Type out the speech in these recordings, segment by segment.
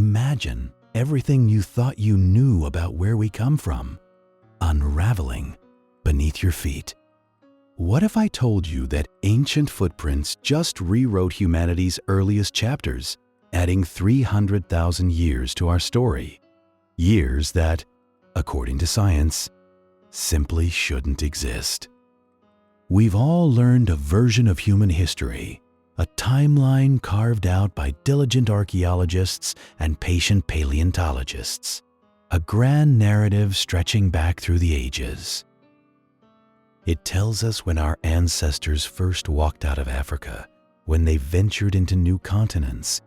Imagine everything you thought you knew about where we come from, unraveling beneath your feet. What if I told you that ancient footprints just rewrote humanity's earliest chapters, adding 300,000 years to our story? Years that, according to science, simply shouldn't exist. We've all learned a version of human history, a timeline carved out by diligent archaeologists and patient paleontologists, a grand narrative stretching back through the ages. It tells us when our ancestors first walked out of Africa, when they ventured into new continents,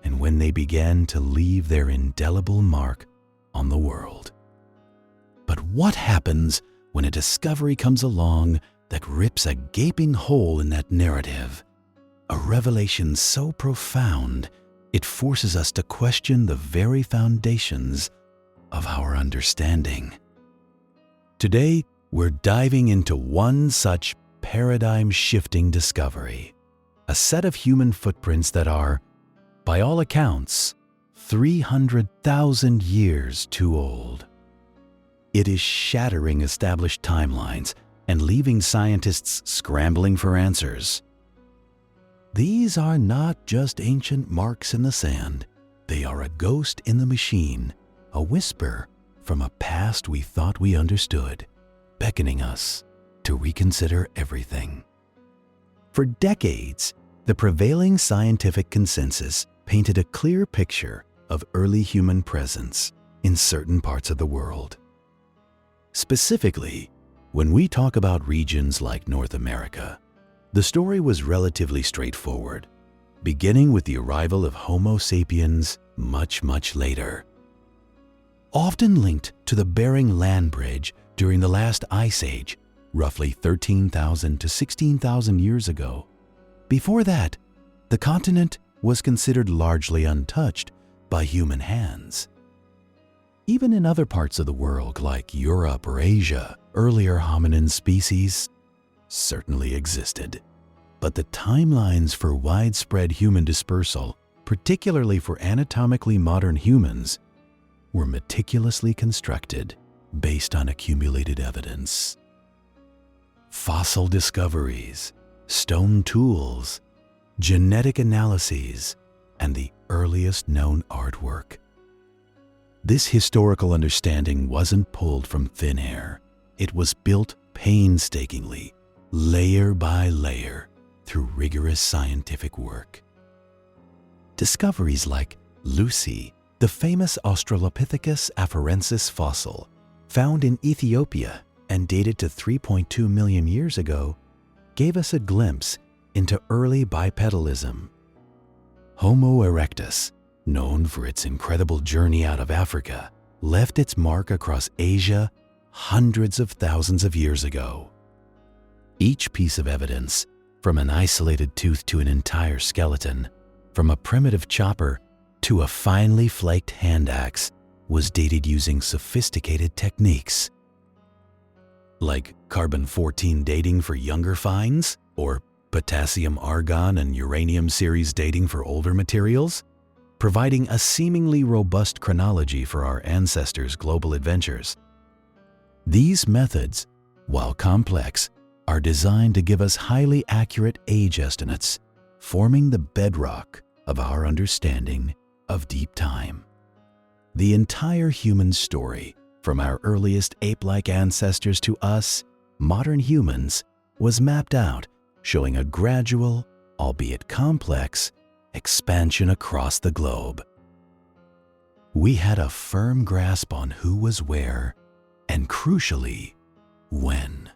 and when they began to leave their indelible mark on the world. But what happens when a discovery comes along that rips a gaping hole in that narrative? A revelation so profound, it forces us to question the very foundations of our understanding. Today, we're diving into one such paradigm-shifting discovery, a set of human footprints that are, by all accounts, 300,000 years too old. It is shattering established timelines and leaving scientists scrambling for answers. These are not just ancient marks in the sand. They are a ghost in the machine, a whisper from a past we thought we understood, beckoning us to reconsider everything. For decades, the prevailing scientific consensus painted a clear picture of early human presence in certain parts of the world. Specifically, when we talk about regions like North America, the story was relatively straightforward, beginning with the arrival of Homo sapiens much later. Often linked to the Bering Land Bridge during the last ice age, roughly 13,000 to 16,000 years ago. Before that, the continent was considered largely untouched by human hands. Even in other parts of the world like Europe or Asia, earlier hominin species certainly existed. But the timelines for widespread human dispersal, particularly for anatomically modern humans, were meticulously constructed based on accumulated evidence. Fossil discoveries, stone tools, genetic analyses, and the earliest known artwork. This historical understanding wasn't pulled from thin air. It was built painstakingly, layer by layer, through rigorous scientific work. Discoveries like Lucy, the famous Australopithecus afarensis fossil, found in Ethiopia and dated to 3.2 million years ago, gave us a glimpse into early bipedalism. Homo erectus, known for its incredible journey out of Africa, left its mark across Asia hundreds of thousands of years ago. Each piece of evidence, from an isolated tooth to an entire skeleton, from a primitive chopper to a finely flaked hand axe, was dated using sophisticated techniques. Like carbon-14 dating for younger finds, or potassium-argon and uranium series dating for older materials, providing a seemingly robust chronology for our ancestors' global adventures. These methods, while complex, are designed to give us highly accurate age estimates, forming the bedrock of our understanding of deep time. The entire human story, from our earliest ape-like ancestors to us, modern humans, was mapped out, showing a gradual, albeit complex, expansion across the globe. We had a firm grasp on who was where, and crucially, when.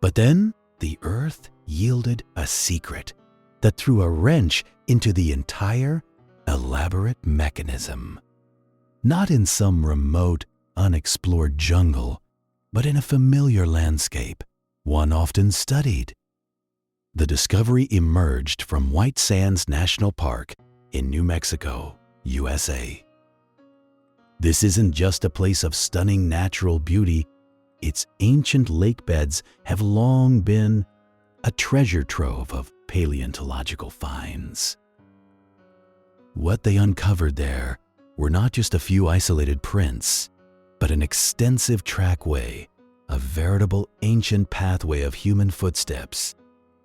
But then the Earth yielded a secret that threw a wrench into the entire, elaborate mechanism. Not in some remote, unexplored jungle, but in a familiar landscape, one often studied. The discovery emerged from White Sands National Park in New Mexico, USA. This isn't just a place of stunning natural beauty. Its ancient lake beds have long been a treasure trove of paleontological finds. What they uncovered there were not just a few isolated prints, but an extensive trackway, a veritable ancient pathway of human footsteps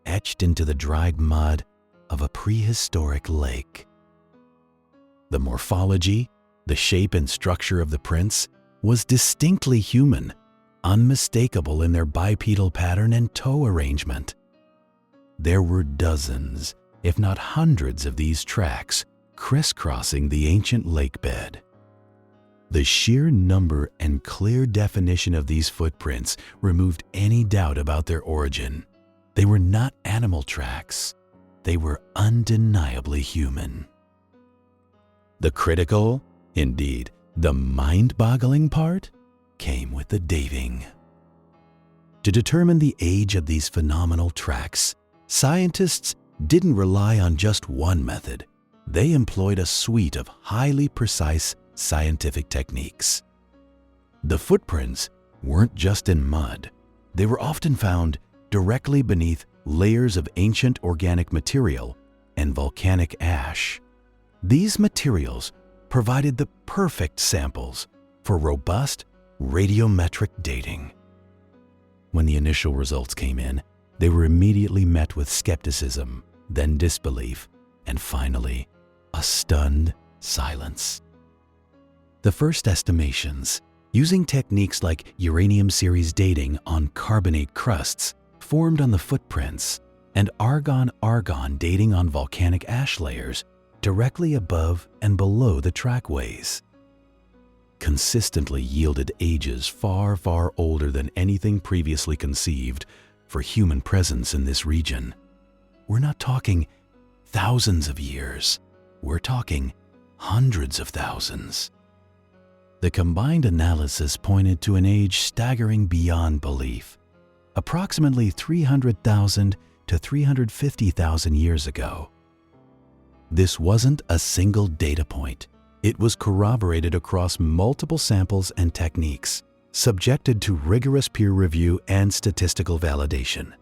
etched into the dried mud of a prehistoric lake. The morphology, the shape and structure of the prints was distinctly human, unmistakable in their bipedal pattern and toe arrangement. There were dozens, if not hundreds of these tracks crisscrossing the ancient lake bed. The sheer number and clear definition of these footprints removed any doubt about their origin. They were not animal tracks. They were undeniably human. The critical, indeed, the mind-boggling part came with the dating. To determine the age of these phenomenal tracks, scientists didn't rely on just one method. They employed a suite of highly precise scientific techniques. The footprints weren't just in mud. They were often found directly beneath layers of ancient organic material and volcanic ash. These materials provided the perfect samples for robust radiometric dating. When the initial results came in, they were immediately met with skepticism, then disbelief, and finally, a stunned silence. The first estimations, using techniques like uranium series dating on carbonate crusts formed on the footprints and argon-argon dating on volcanic ash layers directly above and below the trackways, consistently yielded ages far, far older than anything previously conceived for human presence in this region. We're not talking thousands of years. We're talking hundreds of thousands. The combined analysis pointed to an age staggering beyond belief, approximately 300,000 to 350,000 years ago. This wasn't a single data point. It was corroborated across multiple samples and techniques, subjected to rigorous peer review and statistical validation.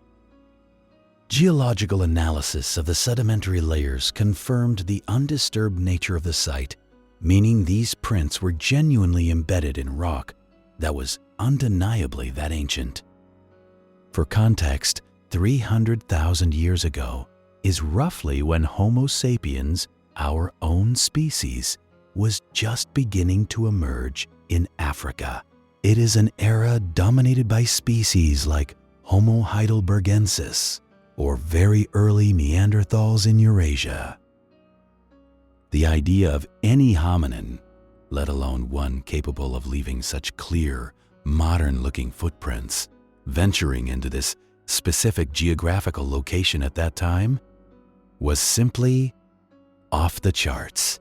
Geological analysis of the sedimentary layers confirmed the undisturbed nature of the site, meaning these prints were genuinely embedded in rock that was undeniably that ancient. For context, 300,000 years ago is roughly when Homo sapiens, our own species, was just beginning to emerge in Africa. It is an era dominated by species like Homo heidelbergensis or very early Neanderthals in Eurasia. The idea of any hominin, let alone one capable of leaving such clear, modern-looking footprints, venturing into this specific geographical location at that time, was simply off the charts.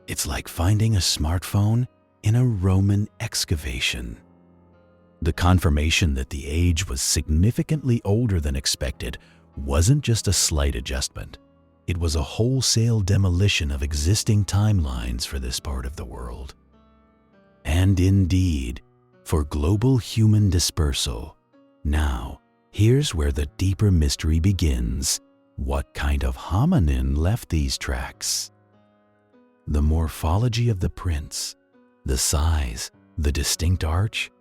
It's like finding a smartphone in a Roman excavation. The confirmation that the age was significantly older than expected wasn't just a slight adjustment. It was a wholesale demolition of existing timelines for this part of the world. And indeed, for global human dispersal, now, here's where the deeper mystery begins. What kind of hominin left these tracks? The morphology of the prints, the size, the distinct arch,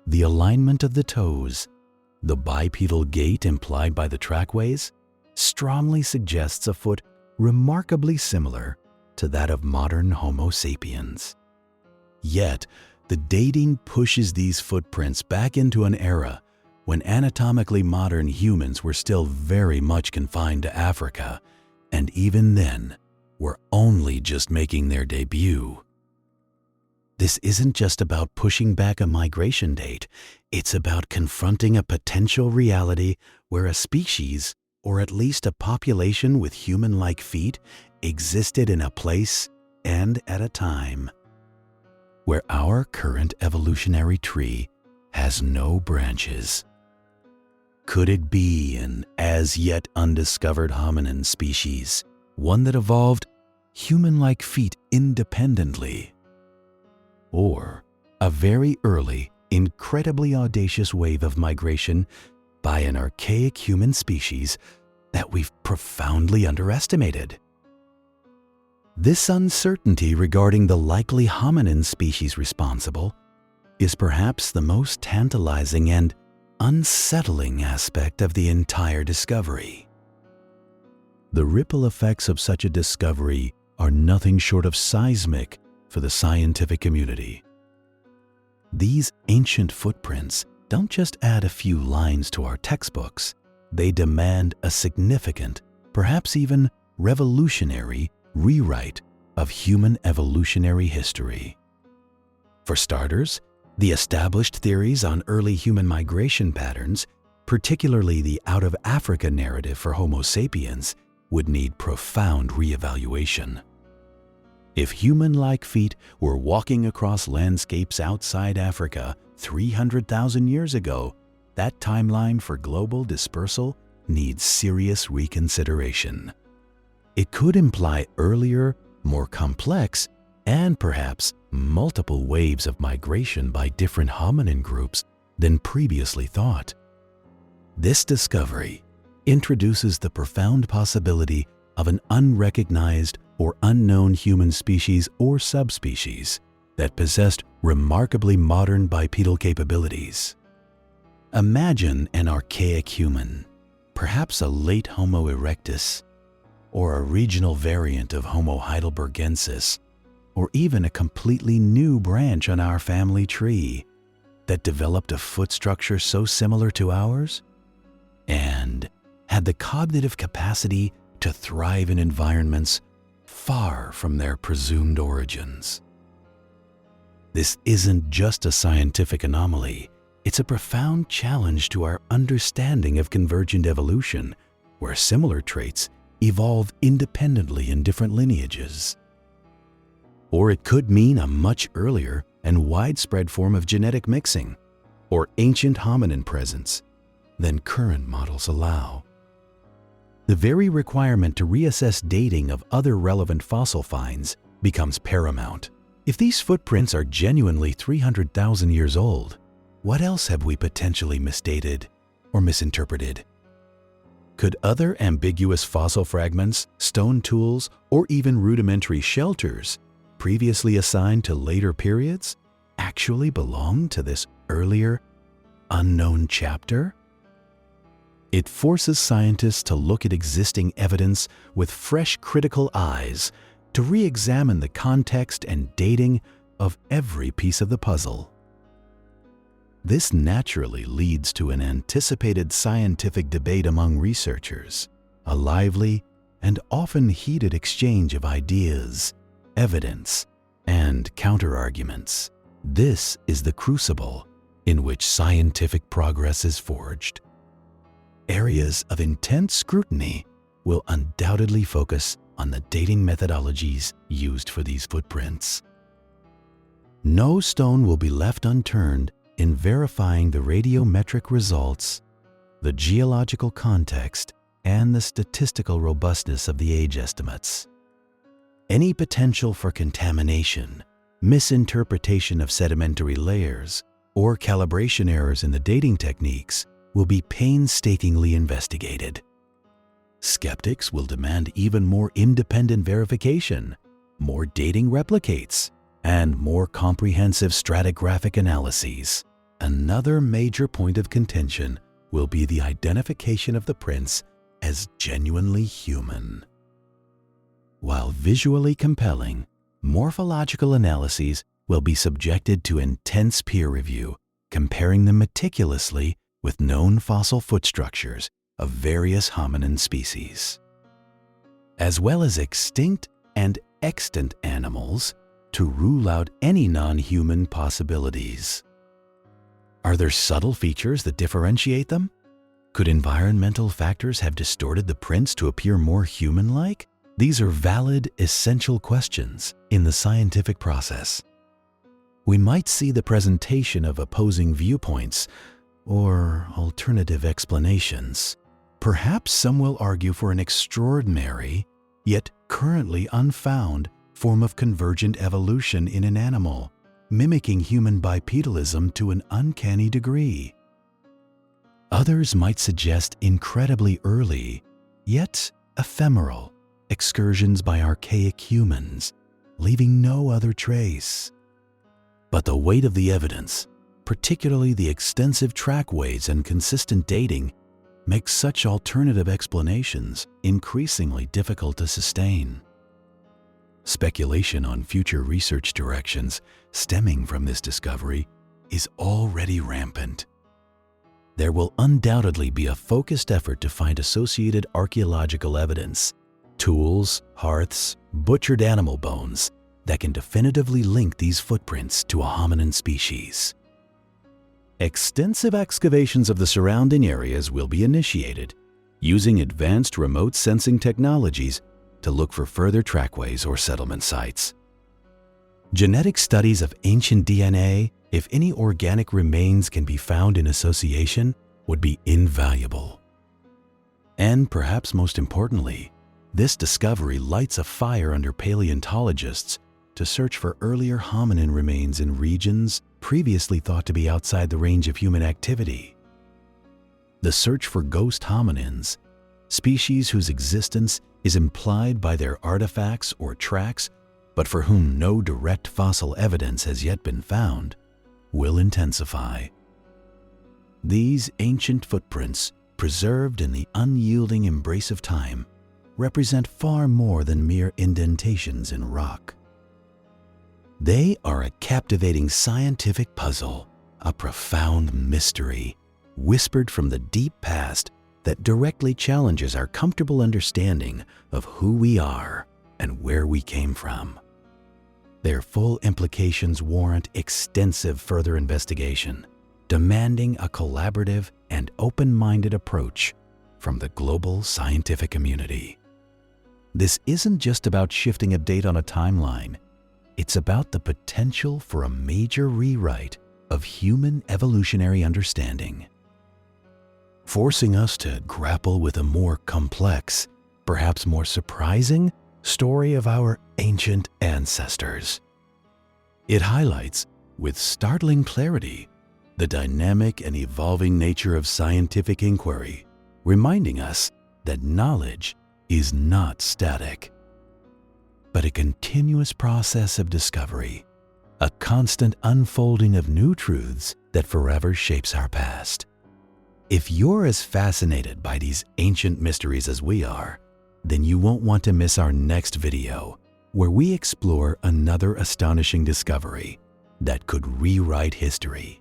the alignment of the toes, the bipedal gait implied by the trackways, strongly suggests a foot remarkably similar to that of modern Homo sapiens. Yet, the dating pushes these footprints back into an era when anatomically modern humans were still very much confined to Africa, and even then, were only just making their debut. This isn't just about pushing back a migration date, it's about confronting a potential reality where a species, or at least a population with human-like feet, existed in a place and at a time where our current evolutionary tree has no branches. Could it be an as yet undiscovered hominin species, one that evolved human-like feet independently? Or a very early, incredibly audacious wave of migration by an archaic human species that we've profoundly underestimated? This uncertainty regarding the likely hominin species responsible is perhaps the most tantalizing and unsettling aspect of the entire discovery. The ripple effects of such a discovery are nothing short of seismic for the scientific community. These ancient footprints don't just add a few lines to our textbooks, they demand a significant, perhaps even revolutionary, rewrite of human evolutionary history. For starters, the established theories on early human migration patterns, particularly the out-of-Africa narrative for Homo sapiens, would need profound reevaluation. If human-like feet were walking across landscapes outside Africa 300,000 years ago, that timeline for global dispersal needs serious reconsideration. It could imply earlier, more complex, and perhaps multiple waves of migration by different hominin groups than previously thought. This discovery introduces the profound possibility of an unrecognized or unknown human species or subspecies that possessed remarkably modern bipedal capabilities. Imagine an archaic human, perhaps a late Homo erectus, or a regional variant of Homo heidelbergensis, or even a completely new branch on our family tree that developed a foot structure so similar to ours and had the cognitive capacity to thrive in environments far from their presumed origins. This isn't just a scientific anomaly, it's a profound challenge to our understanding of convergent evolution, where similar traits evolve independently in different lineages. Or it could mean a much earlier and widespread form of genetic mixing, or ancient hominin presence, than current models allow. The very requirement to reassess dating of other relevant fossil finds becomes paramount. If these footprints are genuinely 300,000 years old, what else have we potentially misdated or misinterpreted? Could other ambiguous fossil fragments, stone tools, or even rudimentary shelters previously assigned to later periods actually belong to this earlier, unknown chapter? It forces scientists to look at existing evidence with fresh critical eyes to re-examine the context and dating of every piece of the puzzle. This naturally leads to an anticipated scientific debate among researchers, a lively and often heated exchange of ideas, evidence, and counterarguments. This is the crucible in which scientific progress is forged. Areas of intense scrutiny will undoubtedly focus on the dating methodologies used for these footprints. No stone will be left unturned in verifying the radiometric results, the geological context, and the statistical robustness of the age estimates. Any potential for contamination, misinterpretation of sedimentary layers, or calibration errors in the dating techniques will be painstakingly investigated. Skeptics will demand even more independent verification, more dating replicates, and more comprehensive stratigraphic analyses. Another major point of contention will be the identification of the prints as genuinely human. While visually compelling, morphological analyses will be subjected to intense peer review, comparing them meticulously with known fossil foot structures of various hominin species, as well as extinct and extant animals, to rule out any non-human possibilities. Are there subtle features that differentiate them? Could environmental factors have distorted the prints to appear more human-like? These are valid, essential questions in the scientific process. We might see the presentation of opposing viewpoints or alternative explanations. Perhaps some will argue for an extraordinary, yet currently unfound, form of convergent evolution in an animal, mimicking human bipedalism to an uncanny degree. Others might suggest incredibly early, yet ephemeral, excursions by archaic humans, leaving no other trace. But the weight of the evidence, particularly the extensive trackways and consistent dating, makes such alternative explanations increasingly difficult to sustain. Speculation on future research directions stemming from this discovery is already rampant. There will undoubtedly be a focused effort to find associated archaeological evidence, tools, hearths, butchered animal bones that can definitively link these footprints to a hominin species. Extensive excavations of the surrounding areas will be initiated, using advanced remote sensing technologies to look for further trackways or settlement sites. Genetic studies of ancient DNA, if any organic remains can be found in association, would be invaluable. And perhaps most importantly, this discovery lights a fire under paleontologists to search for earlier hominin remains in regions previously thought to be outside the range of human activity. The search for ghost hominins, species whose existence is implied by their artifacts or tracks, but for whom no direct fossil evidence has yet been found, will intensify. These ancient footprints, preserved in the unyielding embrace of time, represent far more than mere indentations in rock. They are a captivating scientific puzzle, a profound mystery, whispered from the deep past that directly challenges our comfortable understanding of who we are and where we came from. Their full implications warrant extensive further investigation, demanding a collaborative and open-minded approach from the global scientific community. This isn't just about shifting a date on a timeline. It's about the potential for a major rewrite of human evolutionary understanding, forcing us to grapple with a more complex, perhaps more surprising, story of our ancient ancestors. It highlights, with startling clarity, the dynamic and evolving nature of scientific inquiry, reminding us that knowledge is not static, but a continuous process of discovery, a constant unfolding of new truths that forever shapes our past. If you're as fascinated by these ancient mysteries as we are, then you won't want to miss our next video, where we explore another astonishing discovery that could rewrite history.